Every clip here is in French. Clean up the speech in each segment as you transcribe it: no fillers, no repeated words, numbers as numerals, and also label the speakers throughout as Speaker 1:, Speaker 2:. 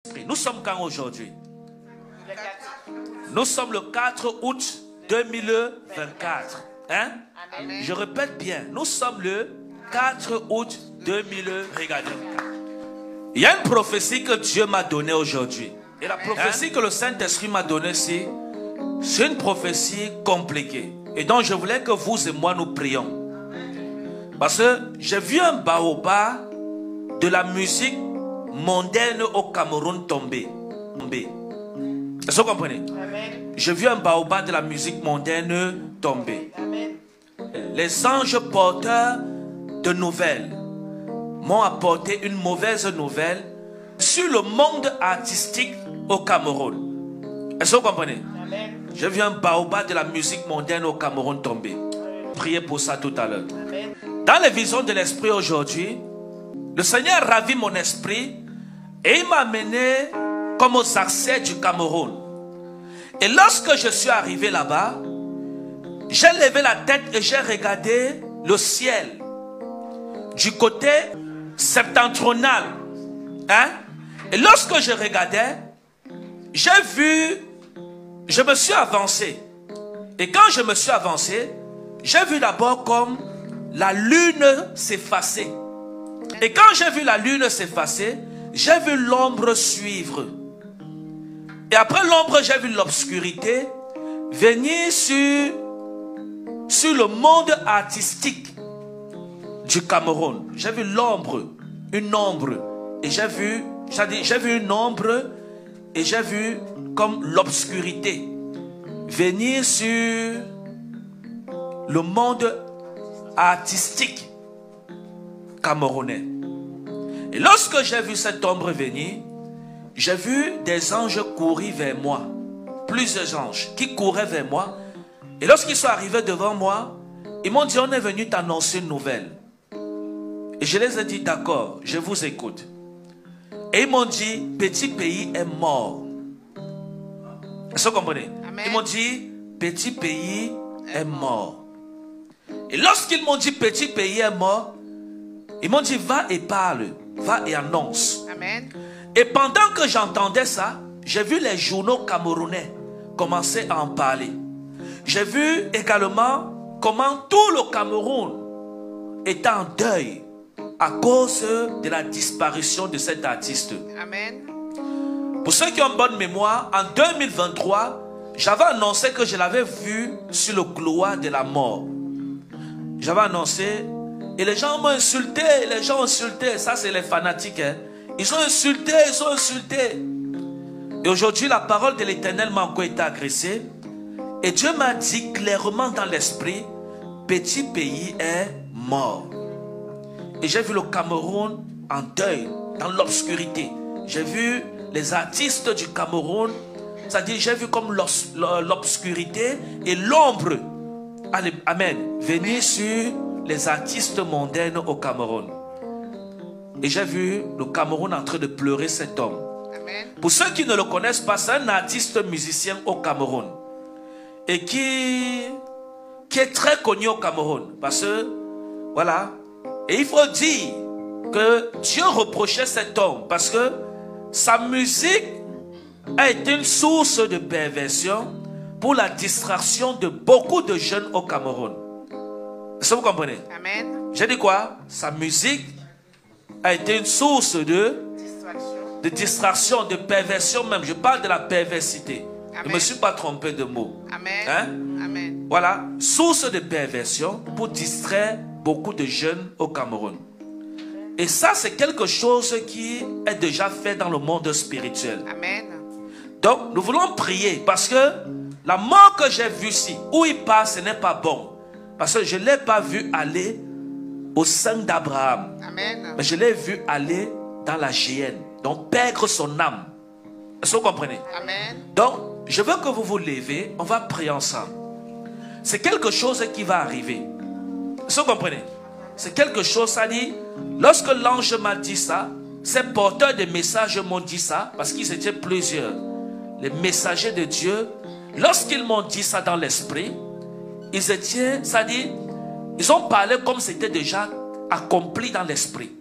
Speaker 1: Nous sommes quand aujourd'hui? Nous sommes le 4 août 2024. Hein? Je répète bien, nous sommes le 4 août 2024. Regardez. Il y a une prophétie que Dieu m'a donnée aujourd'hui. Et la prophétie que le Saint-Esprit m'a donnée, c'est une prophétie compliquée. Et donc je voulais que vous et moi nous prions. Parce que j'ai vu un baobab de la musique mondaine au Cameroun tomber. Est-ce que vous comprenez? J'ai vu un baobab de la musique mondaine tomber. Les anges porteurs de nouvelles m'ont apporté une mauvaise nouvelle sur le monde artistique au Cameroun. Est-ce que vous comprenez? J'ai vu un baobab de la musique mondaine au Cameroun tomber. Priez pour ça tout à l'heure. Dans les visions de l'esprit aujourd'hui, le Seigneur ravit mon esprit et il m'a amené comme aux accès du Cameroun. Et lorsque je suis arrivé là-bas, j'ai levé la tête et j'ai regardé le ciel du côté septentrional. Hein? Et lorsque je regardais, je me suis avancé. Et quand je me suis avancé, j'ai vu d'abord comme la lune s'effacer. Et quand j'ai vu la lune s'effacer, j'ai vu l'ombre suivre. Et après l'ombre, j'ai vu l'obscurité venir sur le monde artistique du Cameroun. J'ai vu l'ombre, une ombre. Et j'ai vu une ombre et j'ai vu comme l'obscurité venir sur le monde artistique camerounais. Et lorsque j'ai vu cette ombre venir, j'ai vu des anges courir vers moi. Plusieurs anges qui couraient vers moi. Et lorsqu'ils sont arrivés devant moi, ils m'ont dit, on est venu t'annoncer une nouvelle. Et je les ai dit, d'accord, je vous écoute. Et ils m'ont dit, petit pays est mort. Est-ce que vous comprenez? Amen. Ils m'ont dit, petit pays est mort. Et lorsqu'ils m'ont dit, petit pays est mort, ils m'ont dit, va et parle, va et annonce. Amen. Et pendant que j'entendais ça, j'ai vu les journaux camerounais commencer à en parler. J'ai vu également comment tout le Cameroun est en deuil à cause de la disparition de cet artiste. Amen. Pour ceux qui ont bonne mémoire, en 2023, j'avais annoncé que je l'avais vu sur le couloir de la mort. J'avais annoncé et les gens m'ont insulté, les gens ont insulté. Ça, c'est les fanatiques. Hein. Ils ont insulté, ils ont insulté. Et aujourd'hui, la parole de l'Éternel m'a encore été agressée. Et Dieu m'a dit clairement dans l'esprit, petit pays est mort. Et j'ai vu le Cameroun en deuil, dans l'obscurité. J'ai vu les artistes du Cameroun, c'est-à-dire j'ai vu comme l'obscurité et l'ombre, amen, venir sur les artistes mondains au Cameroun. Et j'ai vu le Cameroun en train de pleurer cet homme. Amen. Pour ceux qui ne le connaissent pas, c'est un artiste musicien au Cameroun. Et qui est très connu au Cameroun. Parce que, voilà. Et il faut dire que Dieu reprochait cet homme. Parce que sa musique a été une source de perversion pour la distraction de beaucoup de jeunes au Cameroun. Est-ce que vous comprenez? Amen. J'ai dit quoi? Sa musique a été une source de distraction, de perversion même. Je parle de la perversité. Amen. Je ne me suis pas trompé de mot. Amen. Hein? Amen. Voilà, source de perversion pour distraire beaucoup de jeunes au Cameroun. Et ça, c'est quelque chose qui est déjà fait dans le monde spirituel. Amen. Donc, nous voulons prier parce que la mort que j'ai vue ici, où il passe, ce n'est pas bon. Parce que je ne l'ai pas vu aller au sein d'Abraham. Amen. Mais je l'ai vu aller dans la géhenne. Donc, perdre son âme. Est-ce que vous comprenez? Amen. Donc, je veux que vous vous levez. On va prier ensemble. C'est quelque chose qui va arriver. Est-ce que vous comprenez? C'est quelque chose, ça dit, lorsque l'ange m'a dit ça, ces porteurs de messages m'ont dit ça, parce qu'ils étaient plusieurs. Les messagers de Dieu, lorsqu'ils m'ont dit ça dans l'esprit, ils étaient, ça dit, ils ont parlé comme c'était déjà accompli dans l'esprit.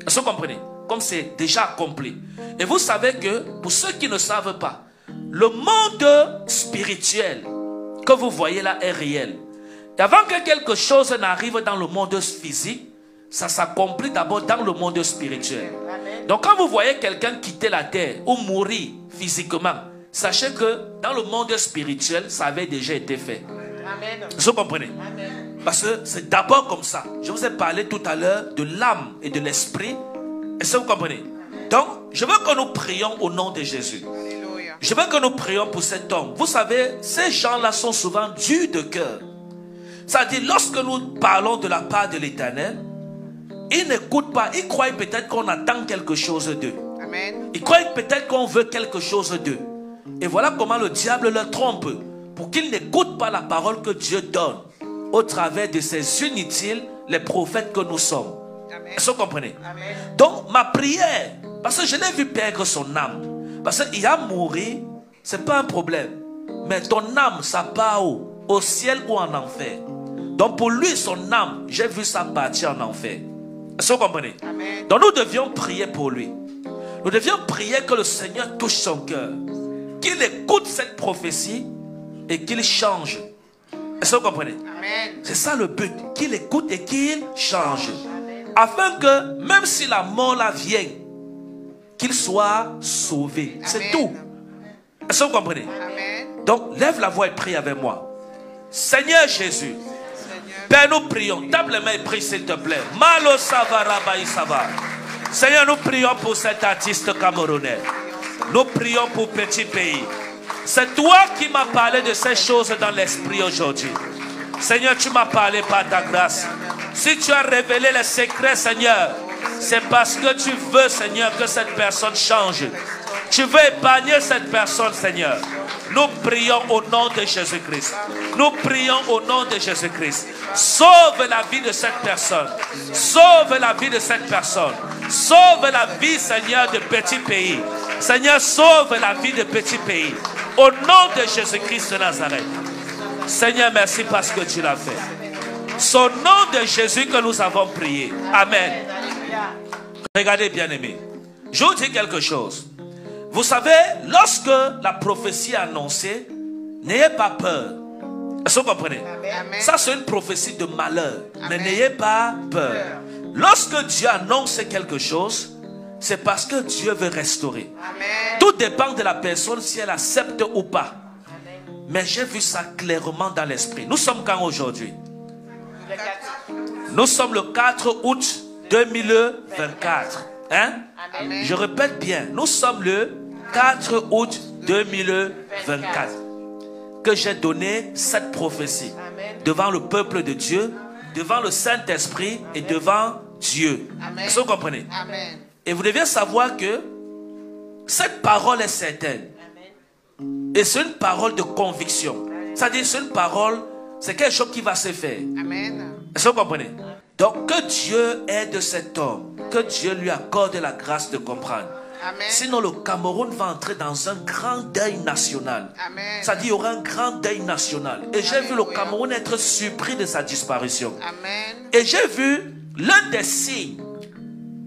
Speaker 1: Est-ce que vous comprenez? comme c'est déjà accompli. Et vous savez que, pour ceux qui ne savent pas, le monde spirituel que vous voyez là est réel. Et avant que quelque chose n'arrive dans le monde physique, ça s'accomplit d'abord dans le monde spirituel. Donc quand vous voyez quelqu'un quitter la terre ou mourir physiquement, sachez que dans le monde spirituel, ça avait déjà été fait. Amen. Vous comprenez? Amen. Parce que c'est d'abord comme ça. Je vous ai parlé tout à l'heure de l'âme et de l'esprit. Est-ce que vous comprenez? Donc, je veux que nous prions au nom de Jésus. Alléluia. Je veux que nous prions pour cet homme. Vous savez, ces gens-là sont souvent durs de cœur. C'est-à-dire, lorsque nous parlons de la part de l'Éternel, ils n'écoutent pas. Ils croient peut-être qu'on attend quelque chose d'eux. Amen. Ils croient peut-être qu'on veut quelque chose d'eux. Et voilà comment le diable leur trompe. Pour qu'ils n'écoutent pas la parole que Dieu donne au travers de ces inutiles, les prophètes que nous sommes. Est-ce que vous comprenez? Amen. Donc ma prière, parce que je l'ai vu perdre son âme, parce qu'il a mouru, c'est pas un problème, mais ton âme ça part où? Au ciel ou en enfer. Donc pour lui son âme, j'ai vu ça partir en enfer. Est-ce que vous comprenez? Amen. Donc nous devions prier pour lui. Nous devions prier que le Seigneur touche son cœur, qu'il écoute cette prophétie et qu'il change. Est-ce que vous comprenez? C'est ça le but, qu'il écoute et qu'il change. Amen. Afin que même si la mort la vient, qu'il soit sauvé. C'est tout. Est-ce que vous comprenez? Amen. Donc lève la voix et prie avec moi. Seigneur Jésus, Père, nous prions. Tape les mains et prie s'il te plaît. Malo Savara Baïsava. Seigneur, nous prions pour cet artiste camerounais. Nous prions pour Petit Pays. C'est toi qui m'as parlé de ces choses dans l'esprit aujourd'hui. Seigneur, tu m'as parlé par ta grâce. Si tu as révélé les secrets, Seigneur, c'est parce que tu veux, Seigneur, que cette personne change. Tu veux épargner cette personne, Seigneur. Nous prions au nom de Jésus-Christ. Nous prions au nom de Jésus-Christ. Sauve la vie de cette personne. Sauve la vie de cette personne. Sauve la vie, Seigneur, de Petit Pays. Seigneur, sauve la vie de Petit Pays. Au nom de Jésus-Christ de Nazareth. Seigneur, merci parce que tu l'as fait. C'est au nom de Jésus que nous avons prié. Amen. Regardez, bien-aimés. Je vous dis quelque chose. Vous savez, lorsque la prophétie est annoncée, n'ayez pas peur. Est-ce que vous comprenez? Amen. Ça, c'est une prophétie de malheur. Amen. Mais n'ayez pas peur. Lorsque Dieu annonce quelque chose, c'est parce que Dieu veut restaurer. Amen. Tout dépend de la personne si elle accepte ou pas. Amen. Mais j'ai vu ça clairement dans l'esprit. Nous sommes quand aujourd'hui? Nous sommes le 4 août 2024. Hein? Amen. Je répète bien, nous sommes le 4 août 2024 que j'ai donné cette prophétie. Amen. Devant le peuple de Dieu, devant le Saint-Esprit et devant Dieu. Est-ce que vous comprenez? Amen. Et vous devez savoir que cette parole est certaine. Amen. Et c'est une parole de conviction. C'est-à-dire c'est une parole, c'est quelque chose qui va se faire. Amen. Est-ce que vous comprenez? Donc que Dieu aide cet homme, que Dieu lui accorde la grâce de comprendre. Amen. Sinon le Cameroun va entrer dans un grand deuil national. C'est-à-dire il y aura un grand deuil national. Et j'ai vu le Cameroun être surpris de sa disparition. Amen. Et j'ai vu l'un des signes.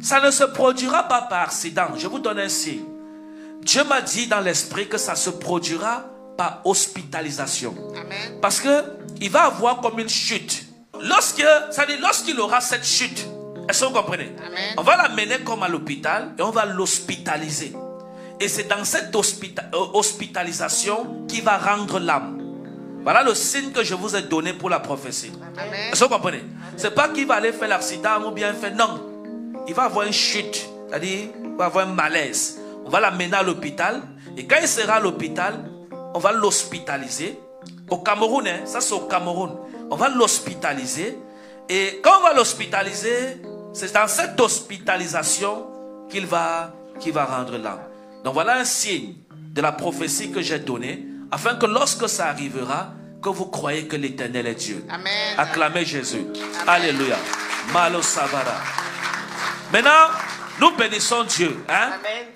Speaker 1: Ça ne se produira pas par accident. Je vous donne un signe. Dieu m'a dit dans l'esprit que ça se produira par hospitalisation. Amen. Parce qu'il va avoir comme une chute. Lorsqu'il aura cette chute, est-ce que vous comprenez? Amen. On va l'amener comme à l'hôpital et on va l'hospitaliser. Et c'est dans cette hospitalisation qu'il va rendre l'âme. Voilà le signe que je vous ai donné pour la prophétie. Est-ce que vous comprenez? C'est pas qu'il va aller faire l'accident ou bien faire. Non. Il va avoir une chute. C'est-à-dire, il va avoir un malaise. On va l'amener à l'hôpital. Et quand il sera à l'hôpital, on va l'hospitaliser. Au Cameroun, hein, ça c'est au Cameroun. On va l'hospitaliser. Et quand on va l'hospitaliser, c'est dans cette hospitalisation qu'il va rendre l'âme. Donc voilà un signe de la prophétie que j'ai donnée, afin que lorsque ça arrivera, que vous croyez que l'Éternel est Dieu. Amen. Acclamez Jésus. Amen. Alléluia. Malo Savara. Maintenant, nous bénissons Dieu. Hein? Amen.